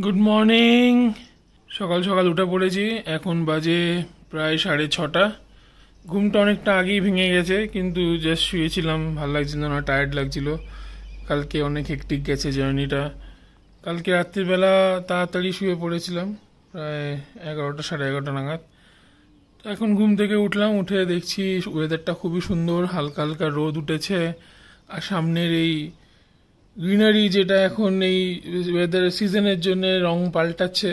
Good morning. সকাল সকাল উঠে পড়েছি, এখন বাজে প্রায় 6:30। ঘুমটা অনেকটা আগেই ভেঙে গেছে, কিন্তু জাস্ট শুয়েছিলাম, ভালো লাগছিল না, টায়ার্ড লাগছিল। কালকে অনেক হেক্টিক গেছে জার্নিটা। কালকে রাত্রিবেলা তাড়াতাড়ি শুয়ে পড়েছিলাম, প্রায় 11টা 11:30 নাগাদ। তো এখন ঘুম থেকে উঠলাম, উঠে দেখছি ওয়েদারটা খুবই সুন্দর, হালকা হালকা রোদ উঠেছে। আর সামনের এই গ্রিনারি, যেটা এখন এই ওয়েদার সিজনের জন্য রং পাল্টাচ্ছে,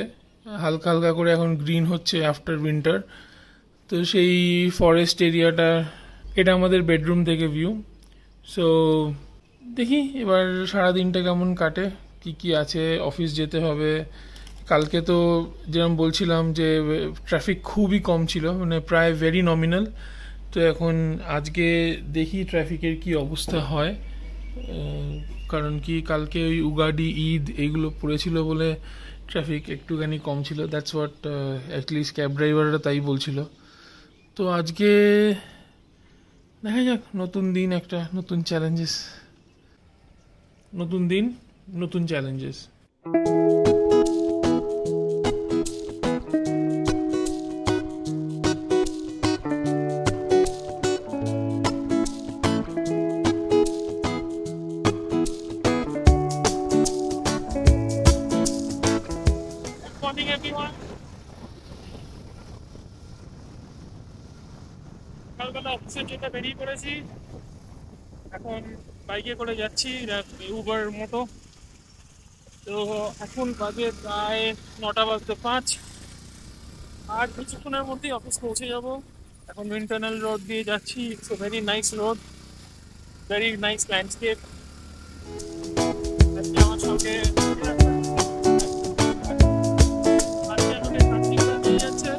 হালকা হালকা করে এখন গ্রিন হচ্ছে আফটার উইন্টার। তো সেই ফরেস্ট এরিয়াটা, এটা আমাদের বেডরুম থেকে ভিউ। সো দেখি এবার সারাদিনটা কেমন কাটে, কি কি আছে, অফিস যেতে হবে। কালকে তো যেরকম বলছিলাম যে ট্রাফিক খুবই কম ছিল, মানে প্রায় ভেরি নমিনাল। তো এখন আজকে দেখি ট্রাফিকের কি অবস্থা হয়। কারণ কি কালকে ওই উগাডি, ঈদ এইগুলো পড়েছিল বলে ট্রাফিক একটুখানি কম ছিল। দ্যাটস হোয়াট অ্যাটলিস্ট ক্যাব ড্রাইভাররা তাই বলছিল। তো আজকে দেখা যাক, নতুন দিন, একটা নতুন চ্যালেঞ্জেস, নতুন দিন, নতুন চ্যালেঞ্জেস। সকালবেলা অফিসের জন্য বেরিয়ে পড়েছি, এখন বাইকে করে যাচ্ছি, উবার মতো। তো এখন বাজে প্রায় 9:05, আর কিছুক্ষণের মধ্যেই অফিস পৌঁছে যাব। এখন ইন্টারনাল রোড দিয়ে যাচ্ছি। It's a very nice road, very nice landscape. আজকে আমার সঙ্গে নিয়ে যাচ্ছে।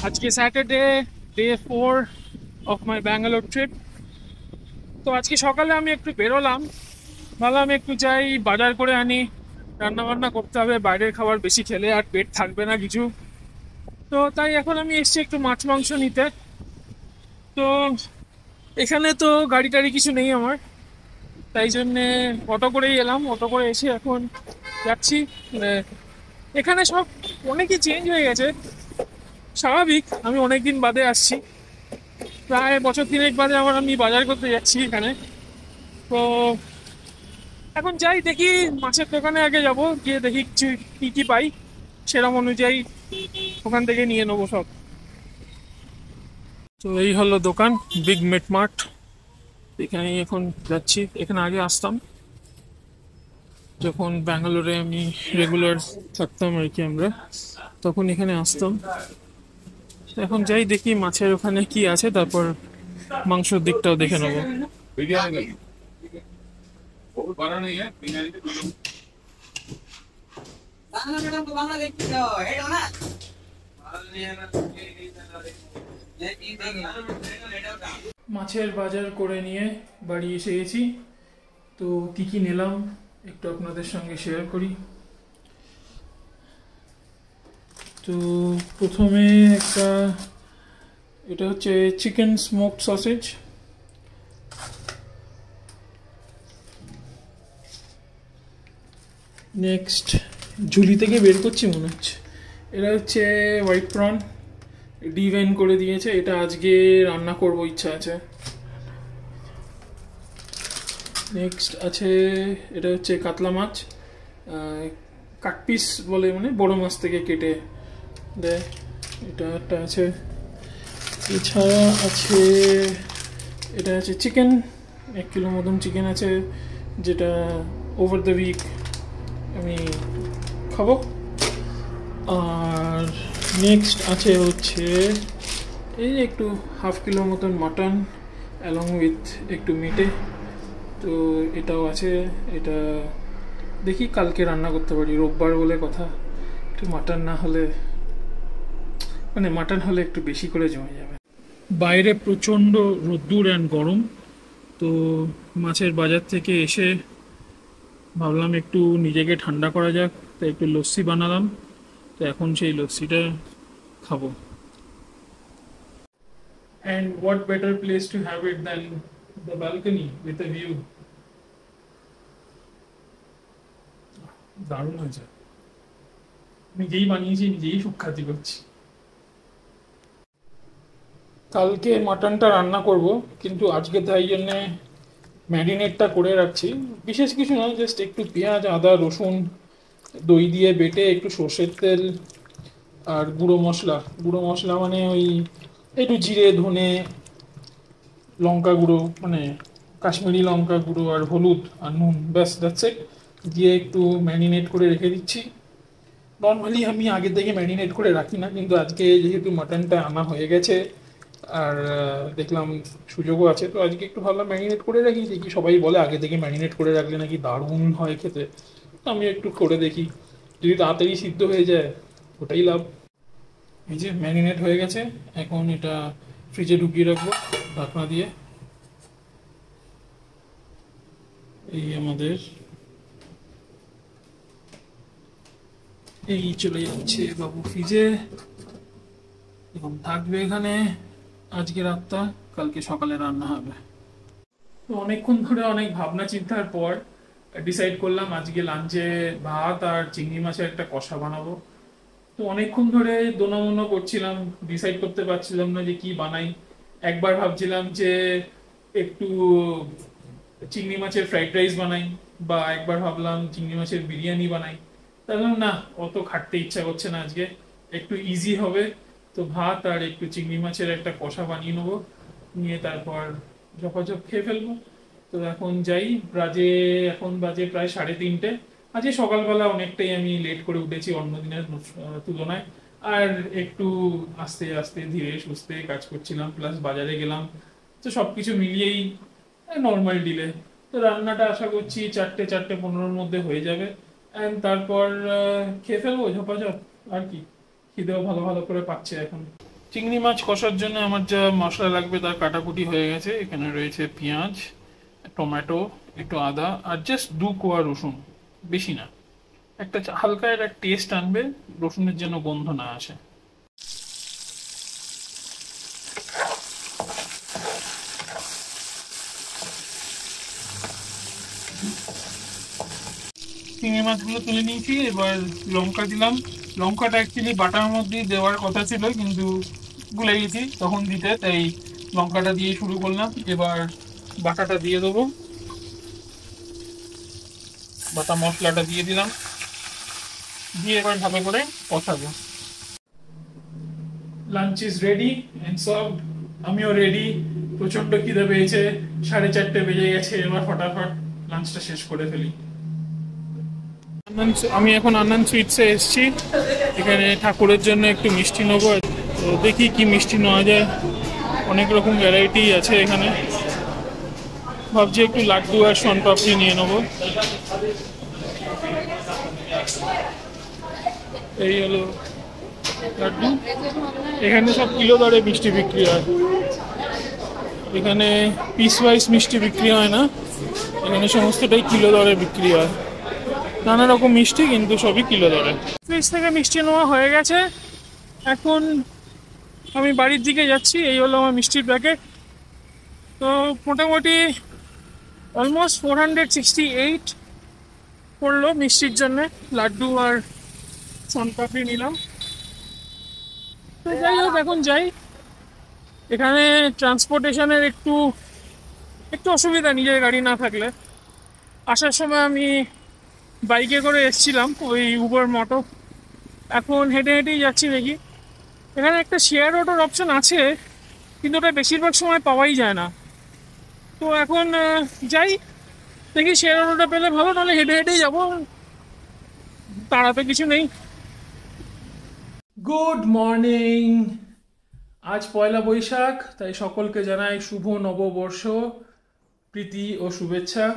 আজকে Saturday, day 4 of my Bangalore trip. তো আজকে সকালে আমি একটু বেরোলাম, ভাবলাম একটু যাই, বাজার করে আনি, রান্না বান্না করতে হবে, বাইরের খাবার বেশি খেলে আর পেট থাকবে না কিছু। তো তাই এখন আমি এসছি একটু মাছ মাংস নিতে। তো এখানে তো গাড়ি টাড়ি কিছু নেই আমার, তাই জন্যে অটো করেই এলাম। অটো করে এসে এখন যাচ্ছি। এখানে সব অনেকই চেঞ্জ হয়ে গেছে, স্বাভাবিক। আমি অনেকদিন বাদে আসছি, প্রায় বছর 3 বাদে আবার আমি বাজার করতে যাচ্ছি এখানে। তো এখন যাই, দেখি মাছের দোকানে আগে যাব, গিয়ে দেখি কিছু কী কী পাই, সেরকম অনুযায়ী ওখান থেকে নিয়ে নেবো সব। তো এই হলো দোকান, বিগ মেট মার্ট। এখানে এখন যাচ্ছি। এখানে আগে আসতাম যখন ব্যাঙ্গালোরে আমি রেগুলার থাকতাম আর কি, আমরা তখন এখানে আসতাম। এখন যাই, দেখি মাছের ওখানে কি আছে, তারপর মাংসের দিকটাও দেখে নেবো। মাছের বাজার করে নিয়ে বাড়ি এসে গেছি। তো কি কি নিলাম একটু আপনাদের সঙ্গে শেয়ার করি। তো প্রথমে এটা হচ্ছে চিকেন স্মোকড সসেজ। নেক্সট ঝুলি থেকে বের করছি মনে হচ্ছে, এটা হচ্ছে হোয়াইট প্রন, ডিভেন করে দিয়েছে। এটা আজকে রান্না করব, ইচ্ছা আছে। নেক্সট আছে, এটা হচ্ছে কাতলা মাছ, কাটপিস বলে, মানে বড় মাছ থেকে কেটে দেয়। এটা একটা আছে। এছাড়া আছে, এটা আছে চিকেন, 1 কিলো মতন চিকেন আছে, যেটা ওভার দ্য উইক আমি খাবো। আর নেক্সট আছে হচ্ছে এই একটু 1/2 কিলো মতন মাটন অ্যালং উইথ একটু মিটে। তো এটাও আছে। এটা দেখি কালকে রান্না করতে পারি, রোববার বলে কথা। একটু মাটন না হলে, মানে মাটন হলে একটু বেশি করে জমে যাবে। বাইরে প্রচণ্ড রোদ্দুর অ্যান্ড গরম, তো মাছের বাজার থেকে এসে ভাবলাম একটু নিজেকে ঠান্ডা করা যাক, তাই একটু লস্যি বানালাম। তো এখন সেই লস্যিটা খাবো। And what better place to have it than the balcony with a view? দারুণ হয়েছে, নিজেই বানিয়েছি, নিজেই সুখ্যাতি করছি। কালকে মাটনটা রান্না করব, কিন্তু আজকে তাই জন্যে ম্যারিনেটটা করে রাখছি। বিশেষ কিছু না, জাস্ট একটু পেঁয়াজ, আদা, রসুন, দই দিয়ে বেটে একটু সর্ষের তেল আর গুঁড়ো মশলা মানে ওই একটু জিরে, ধনে, লঙ্কা গুঁড়ো মানে কাশ্মীরি লঙ্কা গুঁড়ো আর হলুদ আর নুন, ব্যাস দ্যাটস ইট, দিয়ে একটু ম্যারিনেট করে রেখে দিচ্ছি। নর্মালি আমি আগে থেকে ম্যারিনেট করে রাখি না, কিন্তু আজকে যেহেতু মাটনটা আনা হয়ে গেছে আর দেখলাম সুযোগও আছে, তো আজকে একটু ভাবলাম ম্যারিনেট করে রাখি। দেখি সবাই বলে আগে থেকে ম্যারিনেট করে রাখলে নাকি দারুণ হয় খেতে, তো আমি একটু করে দেখি, যদি তাড়াতাড়ি সিদ্ধ হয়ে যায় ওটাই লাভ। এই যে ম্যারিনেট হয়ে গেছে, এখন এটা ফ্রিজে ঢুকিয়ে রাখবো ঢাকনা দিয়ে। এই আমাদের এই চলে যাচ্ছে বাবু ফ্রিজে, এখন থাকবে এখানে আজকে রাতটা, কালকে সকালে রান্না হবে। তো অনেকক্ষণ ধরে অনেক ভাবনা চিন্তার পর ডিসাইড করলাম আজকে লাঞ্চে ভাত আর চিংড়ি মাছের একটা কষা বানাবো। তো অনেকক্ষণ ধরে দোনামোনা করছিলাম, ডিসাইড করতে পারছিলাম না যে কি বানাই। একবার ভাবছিলাম যে একটু চিংড়ি মাছের ফ্রাইড রাইস বানাই, বা একবার ভাবলাম চিংড়ি মাছের বিরিয়ানি বানাই। তাহলে না, অত খাটতে ইচ্ছা করছে না আজকে, একটু ইজি হবে। তো ভাত আর একটু চিংড়ি মাছের একটা কষা বানিয়ে নেবো, নিয়ে তারপর ঝপাঝপ খেয়ে ফেলবো। তো এখন যাই, এখন বাজে প্রায় 3:30। আজকে সকালবেলা অনেকটাই আমি লেট করে উঠেছি অন্য দিনের তুলনায়, আর একটু আস্তে আস্তে ধীরে সুস্থে কাজ করছিলাম, প্লাস বাজারে গেলাম। তো সবকিছু মিলিয়েই নর্মাল ডিলে। তো রান্নাটা আশা করছি 4:15-4:15-র মধ্যে হয়ে যাবে, অ্যান্ড তারপর খেয়ে ফেলবো ঝপাঝপ। আর কি, খিদেও ভালো ভালো করে পাচ্ছে এখন। চিংড়ি মাছ কষার জন্য আমার যা মশলা লাগবে তার কাটাকুটি হয়ে গেছে। এখানে রয়েছে পেঁয়াজ, টমেটো, একটু আদা আর জাস্ট 2 কোয়া রসুন, বেশি না। একটা হালকা একটা টেস্ট আনবে, রসুনের যেন গন্ধ না আসে। চিংড়ি মাছগুলো তুলে নিয়েছি, এবার লঙ্কা দিলাম। লঙ্কাটা অ্যাকচুয়ালি বাটার মধ্যে দেওয়ার কথা ছিল, কিন্তু ভুলে গেছি তখন দিতে, তাই লঙ্কাটা দিয়ে শুরু করলাম। এবার বাটাটা দিয়ে দেবো, বাটা মশলাটা দিয়ে দিলাম, দিয়ে এবার ভালো করে কষাবো। Lunch is ready and served. আমিও রেডি, প্রচন্ড খিদে পেয়েছে, 4:30 বেজে গেছে। এবার ফটাফট লাঞ্চটা শেষ করে ফেলি। আমি এখন আনন্দ সুইটসে এসেছি, এখানে ঠাকুরের জন্য একটু মিষ্টি নেবো। তো দেখি কি মিষ্টি নেওয়া যায়, অনেক রকম ভ্যারাইটি আছে এখানে। ভাবছি একটু লাড্ডু আর শনপাপড়ি নিয়ে নেবো। এই হলো লাড্ডু। এখানে সব কিলো দরে মিষ্টি বিক্রি হয়, এখানে পিস ওয়াইজ মিষ্টি বিক্রি হয় না, এখানে সমস্তটাই কিলো দরে বিক্রি হয়। নানা রকম মিষ্টি, কিন্তু সবই কিলো দরে। ফ্রিজ থেকে মিষ্টি নেওয়া হয়ে গেছে, এখন আমি বাড়ির দিকে যাচ্ছি। এই হলো আমার মিষ্টির প্যাকেট। তো মোটামুটি অলমোস্ট 468 পড়লো মিষ্টির জন্য, লাড্ডু আর শনপাপড়ি নিলাম। তো যাই হোক, এখন যাই। এখানে ট্রান্সপোর্টেশনের একটু একটু অসুবিধা, নিজের গাড়ি না থাকলে। আসার সময় আমি বাইকে করে এসেছিলাম, ওই উবার মটো। এখন হেঁটে হেঁটেই যাচ্ছি। দেখি এখানে একটা শেয়ার অটোর অপশন আছে, কিন্তু ওটা বেশিরভাগ সময় পাওয়াই যায় না। তো এখন যাই, দেখি শেয়ার অটোটা পেলে ভালো, নাহলে হেঁটে হেঁটেই যাবো, তাড়াতে কিছু নেই। Good morning. আজ পয়লা বৈশাখ, তাই সকলকে জানাই শুভ নববর্ষ, প্রীতি ও শুভেচ্ছা।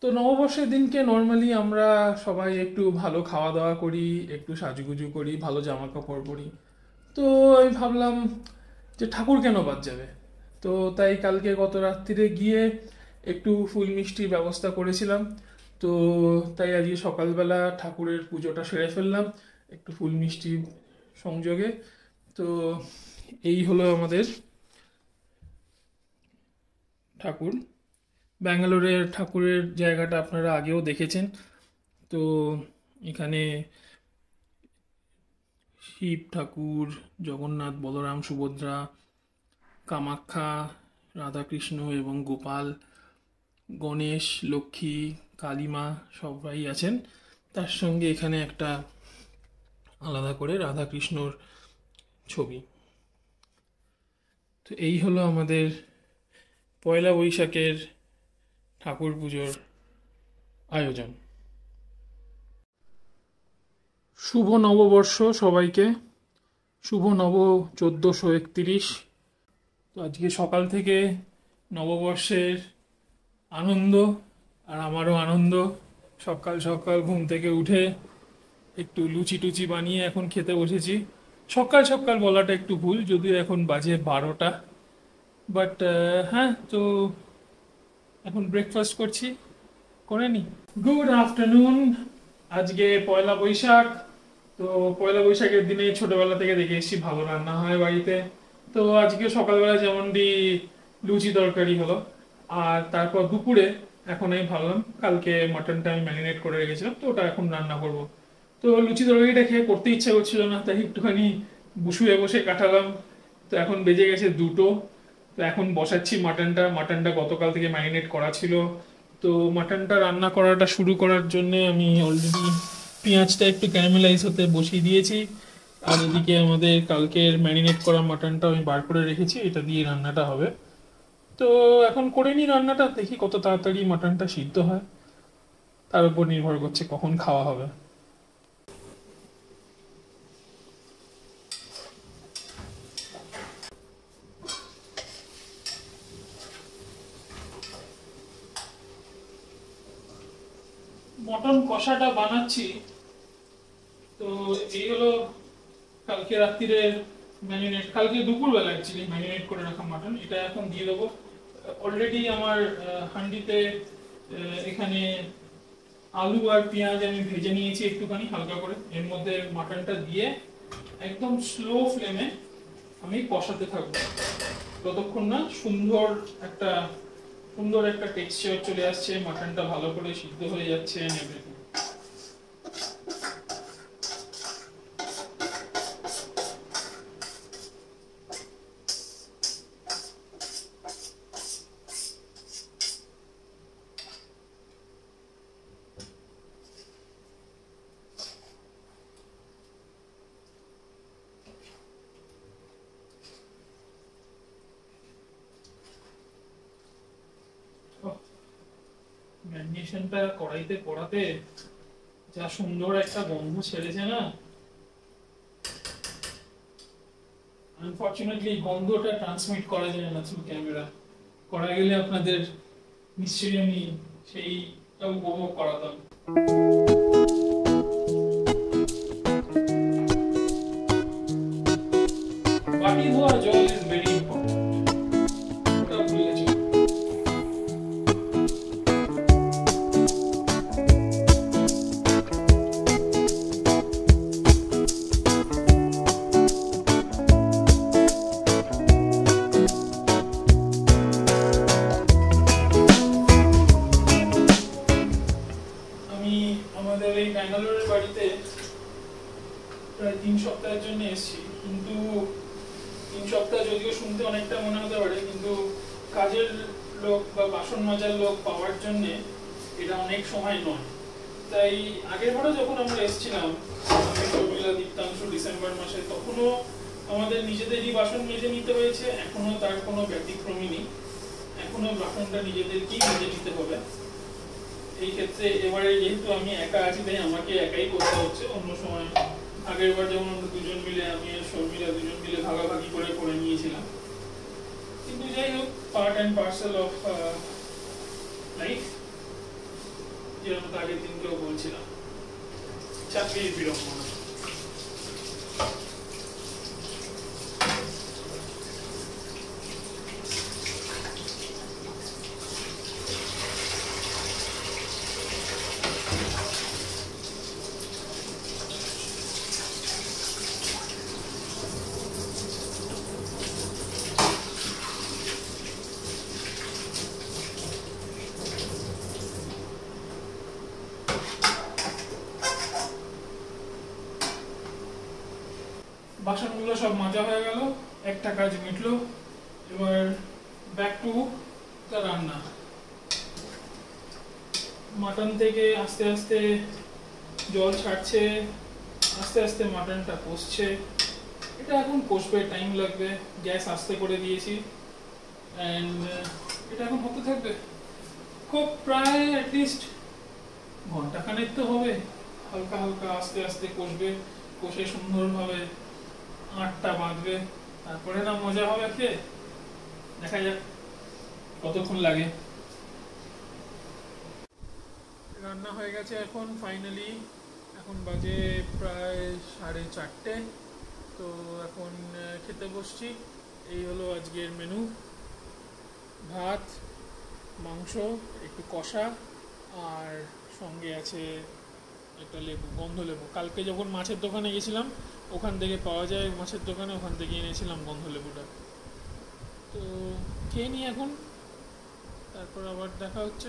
তো নববর্ষের দিনকে নর্মালি আমরা সবাই একটু ভালো খাওয়া দাওয়া করি, একটু সাজুগুজু করি, ভালো জামা কাপড় পরি। তো আমি ভাবলাম যে ঠাকুর কেন বাদ যাবে, তো তাই কালকে গত রাত্রিরে গিয়ে একটু ফুল মিষ্টির ব্যবস্থা করেছিলাম। তো তাই আজকে সকালবেলা ঠাকুরের পুজোটা সেরে ফেললাম একটু ফুল মিষ্টি সংযোগে। তো এই হলো আমাদের ঠাকুর। ব্যাঙ্গালোরের ঠাকুরের জায়গাটা আপনারা আগেও দেখেছেন। তো এখানে শিব ঠাকুর, জগন্নাথ, বলরাম, সুভদ্রা, কামাখ্যা, রাধাকৃষ্ণ এবং গোপাল, গণেশ, লক্ষ্মী, কালীমা সবাই আছেন। তার সঙ্গে এখানে একটা আলাদা করে রাধাকৃষ্ণর ছবি। তো এই হলো আমাদের পয়লা বৈশাখের ঠাকুর পুজোর আয়োজন। শুভ নববর্ষ সবাইকে, শুভ নব 1431। তো আজকে সকাল থেকে নববর্ষের আনন্দ, আর আমারও আনন্দ। সকাল সকাল ঘুম থেকে উঠে একটু লুচি টুচি বানিয়ে এখন খেতে বসেছি। সকাল সকাল বলাটা একটু ভুল, যদিও এখন বাজে 12টা। বাট হ্যাঁ, তো এখন ব্রেকফাস্ট করছি, করে নি। Good afternoon. আজকে পয়লা বৈশাখ। তো পয়লা বৈশাখের দিনে ছোটবেলা থেকে দেখে এসেছি ভালো রান্না হয় বাড়িতে। তো আজকে সকালবেলা যেমনটি লুচি তরকারি হলো, আর তারপর দুপুরে এখন আমি ভাবলাম কালকে মাটনটা আমি ম্যারিনেট করে রেখেছিলাম, তো ওটা এখন রান্না করব। তো লুচি তরকারিটা খেয়ে করতে ইচ্ছা করছিল না, তাই একটুখানি শুয়ে বসে কাটালাম। তো এখন বেজে গেছে 2টো। তো এখন বসাচ্ছি মাটনটা। মাটনটা গতকাল থেকে ম্যারিনেট করা ছিল। তো মাটনটা রান্না করাটা শুরু করার জন্য আমি অলরেডি পেঁয়াজটা একটু ক্যারামেলাইজ হতে বসিয়ে দিয়েছি। আর এদিকে আমাদের কালকের ম্যারিনেট করা মাটনটা আমি বার করে রেখেছি, এটা দিয়ে রান্নাটা হবে। তো এখন করে নিই রান্নাটা, দেখি কত তাড়াতাড়ি মাটনটা সিদ্ধ হয়, তার উপর নির্ভর করছে কখন খাওয়া হবে। মটন কষাটা বানাচ্ছি। তো এই হলো কালকে রাত্রিরের ম্যারিনেট, কালকে দুপুরবেলা অ্যাকচুয়ালি ম্যারিনেট করে রাখা মাটন। এটা এখন দিয়ে দেবো। অলরেডি আমার হান্ডিতে এখানে আলু আর পেঁয়াজ আমি ভেজে নিয়েছি একটুখানি হালকা করে। এর মধ্যে মাটনটা দিয়ে একদম স্লো ফ্লেমে আমি কষাতে থাকবো ততক্ষণ না সুন্দর একটা টেক্সচার চলে আসছে, মাটনটা ভালো করে সিদ্ধ হয়ে যাচ্ছে। ম্যারিনেশনটা কড়াইতে করাতে যা সুন্দর একটা গন্ধ ছেড়েছে না, আনফরচুনেটলি গন্ধটা ট্রান্সমিট করা যায় না থ্রু ক্যামেরা। করা গেলে আপনাদের নিশ্চয়ই আমি সেইটা উপভোগ করাতাম। বাটি ধোয়া জল ইজ ভেরি ইম্পর্টেন্ট, ওটা ভুলে যাও। আমাদের এই ব্যাঙ্গালোরের বাড়িতে প্রায় 3 সপ্তাহের জন্য এসেছি, কিন্তু 3 সপ্তাহ যদিও শুনতে অনেকটা মনে হতে পারে, কিন্তু কাজের লোক বা বাসন মাজার লোক পাওয়ার জন্য এটা অনেক সময় নয়। তাই আগের বারে যখন আমরা এসেছিলাম আমি শর্মিলা, দীপ্তাংশু ডিসেম্বর মাসে, তখনও আমাদের নিজেদেরই বাসন মেজে নিতে হয়েছে। এখনো তার কোনো ব্যতিক্রমী নেই, এখনো বাসনটা নিজেদেরকেই মেজে নিতে হবে। এই ক্ষেত্রে এবারে যেহেতু আমি একা আছি তাই আমাকে একাই করতে হচ্ছে। অন্য সময় আগের বার যেমন আমরা দুজন মিলে, আমি আর শর্মিলা দুজন মিলে ভাগাভাগি করে নিয়েছিলাম। কিন্তু যাই হোক, part and parcel of life, যেরকম আগের দিনকেও বলছিলাম, চাকরির বিড়ম্বনা। বাসনগুলো সব মাজা হয়ে গেল, একটা কাজ মিটলো। এবার ব্যাক টু দ্য রান্না। মাটন থেকে আস্তে আস্তে জল ছাড়ছে, আস্তে আস্তে মাটনটা কষছে। এটা এখন কষবে, টাইম লাগবে। গ্যাস আস্তে করে দিয়েছি অ্যান্ড এটা এখন হতে থাকবে। খুব প্রায় অ্যাটলিস্ট ঘন্টাখানেক তো হবে। হালকা হালকা আস্তে আস্তে কষবে, কষে সুন্দরভাবে আঁটটা বাঁধবে, তারপরে না মজা হবে খেয়ে। দেখা যাক কতক্ষণ লাগে। রান্না হয়ে গেছে এখন ফাইনালি। এখন বাজে প্রায় 4:30। তো এখন খেতে বসছি। এই হলো আজকের মেনু। ভাত, মাংস, একটু কষা, আর সঙ্গে আছে একটা লেবু, গন্ধ লেবু। কালকে যখন মাছের দোকানে গেছিলাম ওখান থেকে পাওয়া যায়, মাছের দোকানে ওখান থেকে এনেছিলাম গন্ধ লেবুটা। তো খেয়ে নিই এখন, তারপর আবার দেখা হচ্ছে।